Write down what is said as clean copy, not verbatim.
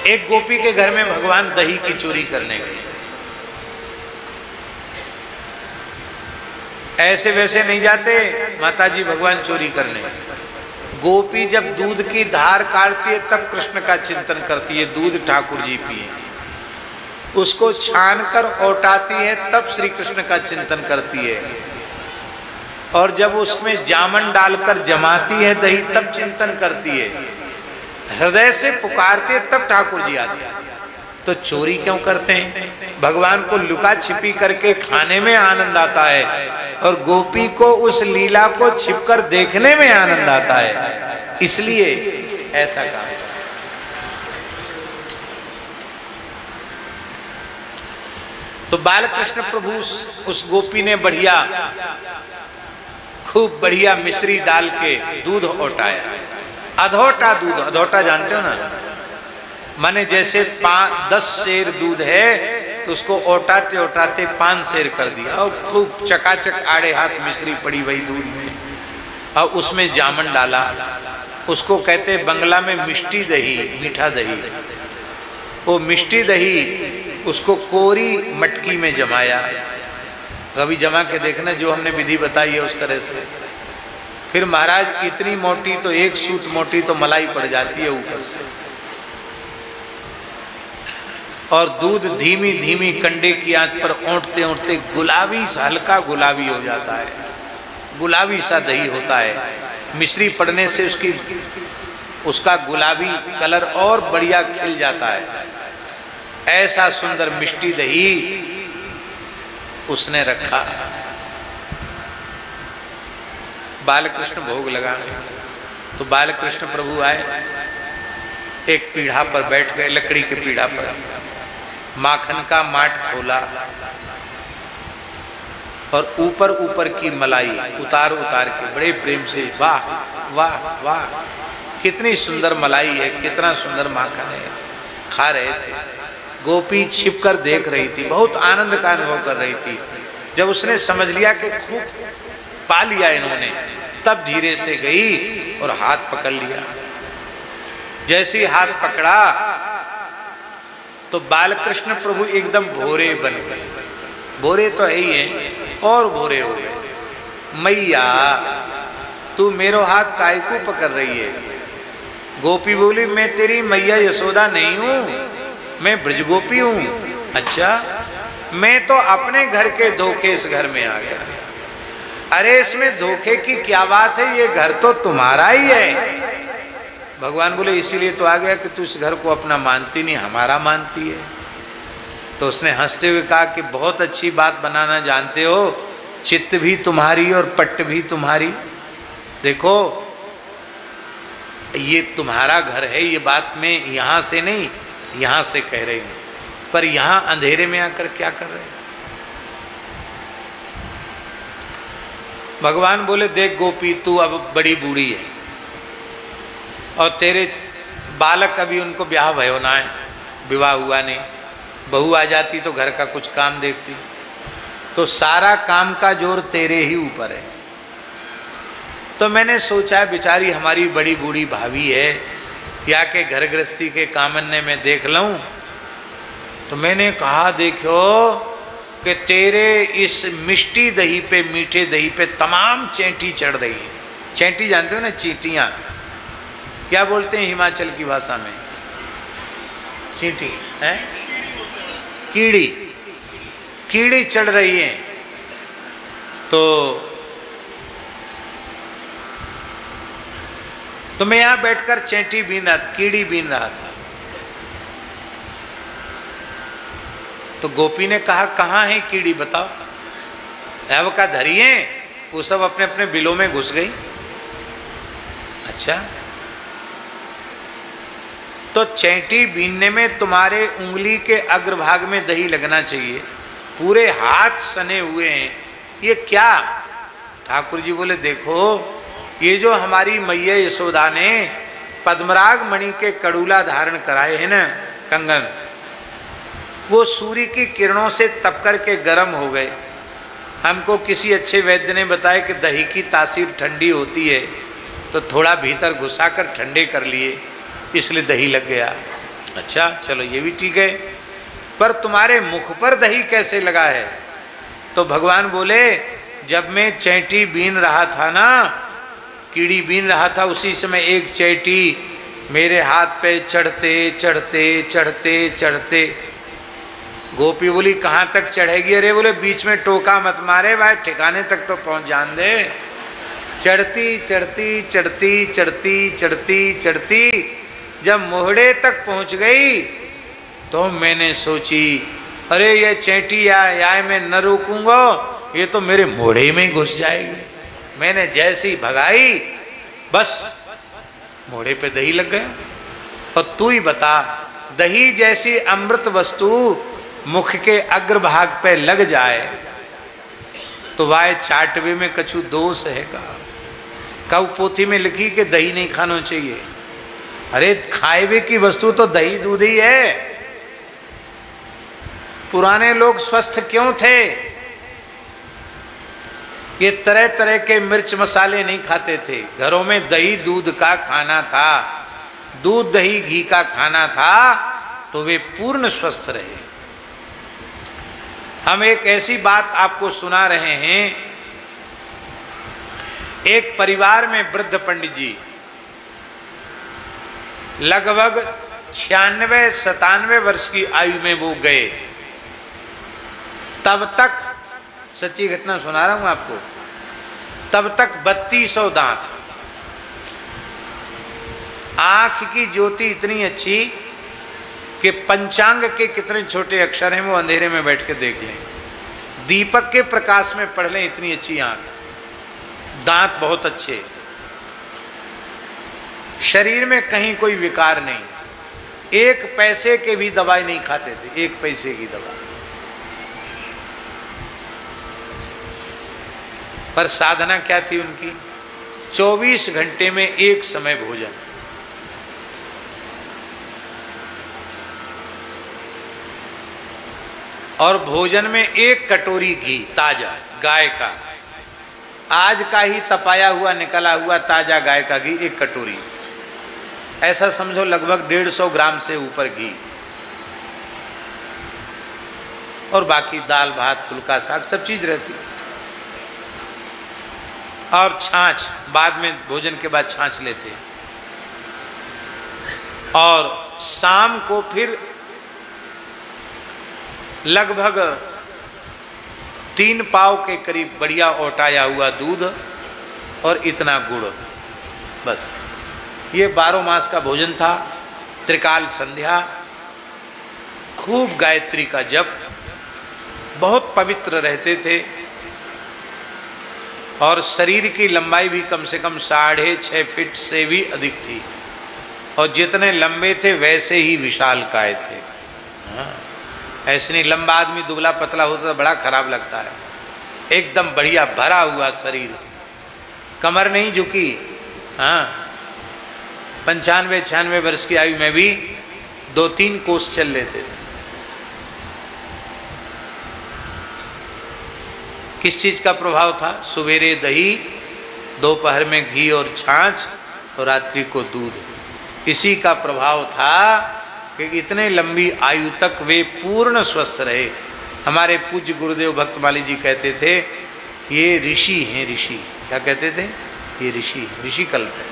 एक गोपी के घर में भगवान दही की चोरी करने गए। ऐसे वैसे नहीं जाते माताजी भगवान चोरी करने। गोपी जब दूध की धार काटती है तब कृष्ण का चिंतन करती है, दूध ठाकुर जी पिए। उसको छान कर औटाती है तब श्री कृष्ण का चिंतन करती है। और जब उसमें जामन डालकर जमाती है दही तब चिंतन करती है। हृदय से पुकारते हैं तब ठाकुर जी आते हैं। तो चोरी क्यों करते हैं? भगवान को लुका छिपी करके खाने में आनंद आता है और गोपी को उस लीला को छिपकर देखने में आनंद आता है, इसलिए ऐसा काम। तो बालकृष्ण प्रभु उस गोपी ने बढ़िया, खूब बढ़िया मिश्री डाल के दूध औटाया। अधौटा दूध, अधौटा जानते हो ना, माने जैसे 10 सेर दूध है तो उसको औटाते औटाते 5 सेर कर दिया और खूब चकाचक आड़े हाथ मिश्री पड़ी वही दूध में, और उसमें जामन डाला। उसको कहते बंगला में मिष्टी दही, मीठा दही। वो मिष्टी दही उसको कोरी मटकी में जमाया। कभी जमा के देखना, जो हमने विधि बताई है उस तरह से। फिर महाराज इतनी मोटी तो, एक सूत मोटी तो मलाई पड़ जाती है ऊपर से। और दूध धीमी धीमी कंडे की आंच पर ओंटते ओंटते गुलाबी सा, हल्का गुलाबी हो जाता है, गुलाबी सा दही होता है। मिश्री पड़ने से उसका गुलाबी कलर और बढ़िया खिल जाता है। ऐसा सुंदर मिष्टी दही उसने रखा। बालकृष्ण भोग लगाने, तो बालकृष्ण प्रभु आए, एक पीढ़ा पर बैठ गए, लकड़ी के पीढ़ा पर। माखन का माट खोला और ऊपर ऊपर की मलाई उतार उतार के बड़े प्रेम से, वाह वाह वाह, कितनी सुंदर मलाई है, कितना सुंदर माखन है, खा रहे थे। गोपी छिप कर देख रही थी, बहुत आनंद का अनुभव कर रही थी। जब उसने समझ लिया कि खूब पा लिया इन्होंने, तब धीरे से गई और हाथ पकड़ लिया। जैसे ही हाथ पकड़ा तो बालकृष्ण प्रभु एकदम भोरे बन गए। भोरे तो है ही है, और भोरे हो गए। मैया तू मेरो हाथ काहे को पकड़ रही है? गोपी बोली, मैं तेरी मैया यशोदा नहीं हूं, मैं ब्रजगोपी हूं। अच्छा, मैं तो अपने घर के धोखे इस घर में आ गया। अरे इसमें धोखे की क्या बात है, ये घर तो तुम्हारा ही है। भगवान बोले, इसीलिए तो आ गया कि तू इस घर को अपना मानती नहीं, हमारा मानती है। तो उसने हंसते हुए कहा कि बहुत अच्छी बात बनाना जानते हो, चित्त भी तुम्हारी और पट्ट भी तुम्हारी। देखो ये तुम्हारा घर है, ये बात मैं यहाँ से नहीं, यहाँ से कह रही हूँ, पर यहाँ अंधेरे में आकर क्या कर रहे थे? भगवान बोले, देख गोपी, तू अब बड़ी बूढ़ी है और तेरे बालक अभी उनको ब्याह भयो ना है, विवाह हुआ नहीं। बहू आ जाती तो घर का कुछ काम देखती, तो सारा काम का जोर तेरे ही ऊपर है। तो मैंने सोचा बेचारी हमारी बड़ी बूढ़ी भाभी है, या के घर गृहस्थी के कामन्ने में देख लूं। तो मैंने कहा, देखो कि तेरे इस मिष्टी दही पे, मीठे दही पे तमाम चेंटी चढ़ रही है। चेंटी जानते हो ना, चींटियाँ क्या बोलते हैं हिमाचल की भाषा में? चींटी है, कीड़ी, कीड़ी चढ़ रही है। तो मैं यहां बैठकर चेंटी बीन रहा था, कीड़ी बीन रहा था। तो गोपी ने कहा, कहाँ है कीड़ी बताओ? अब का धरिए, वो सब अपने अपने बिलों में घुस गई। अच्छा, तो चेंटी बीनने में तुम्हारे उंगली के अग्रभाग में दही लगना चाहिए, पूरे हाथ सने हुए हैं, ये क्या? ठाकुर जी बोले, देखो ये जो हमारी मैया यशोदा ने पद्मराग मणि के कड़ूला धारण कराए हैं ना, कंगन, वो सूर्य की किरणों से तप करके गर्म हो गए। हमको किसी अच्छे वैद्य ने बताया कि दही की तासीर ठंडी होती है, तो थोड़ा भीतर घुसा कर ठंडे कर लिए, इसलिए दही लग गया। अच्छा चलो ये भी ठीक है, पर तुम्हारे मुख पर दही कैसे लगा है? तो भगवान बोले, जब मैं चैंटी बीन रहा था ना, कीड़ी बीन रहा था, उसी समय एक चैंटी मेरे हाथ पे चढ़ते चढ़ते चढ़ते चढ़ते, गोपी बोली कहाँ तक चढ़ेगी? अरे बोले बीच में टोका मत मारे भाई, ठिकाने तक तो पहुँच जान दे। चढ़ती चढ़ती चढ़ती चढ़ती चढ़ती चढ़ती जब मोहड़े तक पहुँच गई तो मैंने सोची, अरे ये चैंटी या मैं न रोकूंगा, ये तो मेरे मोहड़े में घुस जाएगी। मैंने जैसी भगाई, बस मोहड़े पे दही लग गया। और तू ही बता, दही जैसी अमृत वस्तु मुख के अग्रभाग पे लग जाए तो वाय चाटवे में कछु दोष है का? कऊ पोथी में लिखी कि दही नहीं खाना चाहिए। अरे खाएवे की वस्तु तो दही दूध ही है। पुराने लोग स्वस्थ क्यों थे? ये तरह तरह के मिर्च मसाले नहीं खाते थे, घरों में दही दूध का खाना था, दूध दही घी का खाना था, तो वे पूर्ण स्वस्थ रहे। हम एक ऐसी बात आपको सुना रहे हैं, एक परिवार में वृद्ध पंडित जी लगभग 96-97 वर्ष की आयु में वो गए। तब तक, सच्ची घटना सुना रहा हूं आपको, तब तक 3200 दांत, आंख की ज्योति इतनी अच्छी कि पंचांग के कितने छोटे अक्षर हैं वो अंधेरे में बैठ के देख लें, दीपक के प्रकाश में पढ़ लें, इतनी अच्छी आंख, दांत बहुत अच्छे, शरीर में कहीं कोई विकार नहीं, एक पैसे के भी दवाई नहीं खाते थे, एक पैसे की दवाई। पर साधना क्या थी उनकी? 24 घंटे में एक समय भोजन। और भोजन में एक कटोरी घी ताजा गाय का, आज का ही तपाया हुआ निकला हुआ ताजा गाय का घी, एक कटोरी, ऐसा समझो लगभग 150 ग्राम से ऊपर घी। और बाकी दाल भात फुल्का साग सब चीज रहती। और छाछ, बाद में भोजन के बाद छाछ लेते। और शाम को फिर लगभग 3 पाव के करीब बढ़िया ओटाया हुआ दूध और इतना गुड़, बस ये 12 मास का भोजन था। त्रिकाल संध्या, खूब गायत्री का जप, बहुत पवित्र रहते थे। और शरीर की लंबाई भी कम से कम 6.5 फीट से भी अधिक थी। और जितने लंबे थे वैसे ही विशालकाय थे। हाँ, ऐसे नहीं, लंबा आदमी दुबला पतला होता तो बड़ा खराब लगता है। एकदम बढ़िया भरा हुआ शरीर, कमर नहीं झुकी। हाँ, 95-96 वर्ष की आयु में भी 2-3 कोस चल लेते थे। किस चीज का प्रभाव था? सवेरे दही, दोपहर में घी और छाछ और रात्रि को दूध। इसी का प्रभाव था कि इतने लंबी आयु तक वे पूर्ण स्वस्थ रहे। हमारे पूज्य गुरुदेव भक्तमाली जी कहते थे, ये ऋषि हैं, ऋषि। क्या कहते थे? ये ऋषि, ऋषि कल्प है।